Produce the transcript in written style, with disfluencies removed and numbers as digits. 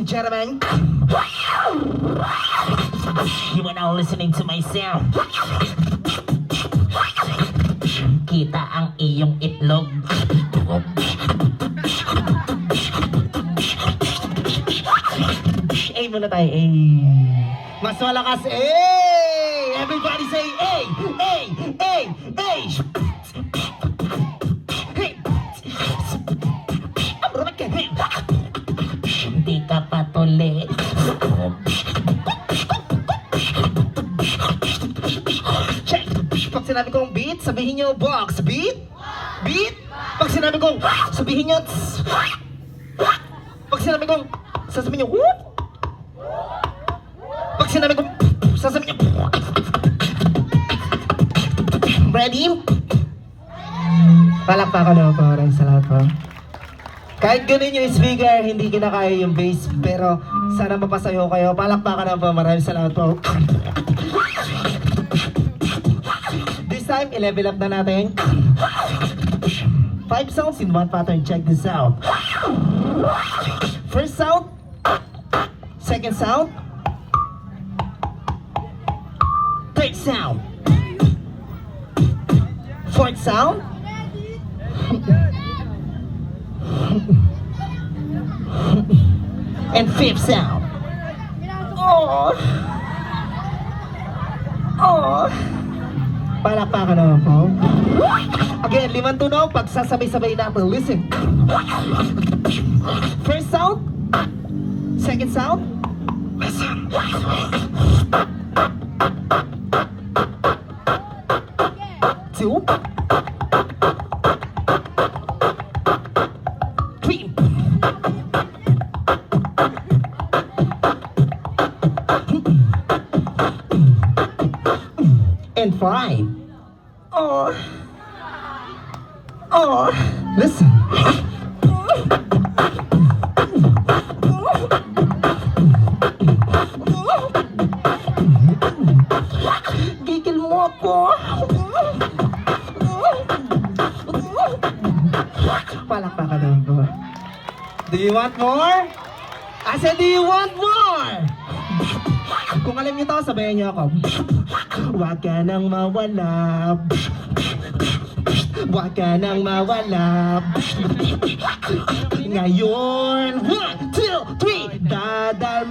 and gentlemen. You are now listening to my sound. Kita ang iyong itlog. A muna tayo, A. Mas malakas, A! Everybody say A! A! A! A! Hey! Hindi ka patuli. Check! Pag sinabi kong beat, sabihin nyo box. Beat? Beat? Pag sinabi kong sabihin nyo pag sinabi kong sasabihin nyo whoop. Pag sinabi kong sasabihin nyo ready? Palakpakan ako po. Maraming salamat po. Kahit ganun yung speaker, hindi kinakaya yung bass. Pero sana mapasayo kayo. Palakpakan na po. Maraming salamat po. This time, i-level up na natin. 5 sounds in one pattern. Check this out. First sound. Second sound. Third sound. Fourth sound. And fifth sound. Oh. Oh. Palakpakan naman po. Again, 5 tunog. Pagsasabay-sabay natin. Listen. First sound. Second sound. Listen. Two. Three. And 5. Oh. Oh. Listen. Gigil mo ako. Palakpakan naman po. Do you want more? I said, do you want more? Kung alam niyo to, sabayan niyo ako. Huwag ka nang mawala. Huwag ka nang mawala. Ngayon, 1, 2, 3, dadal.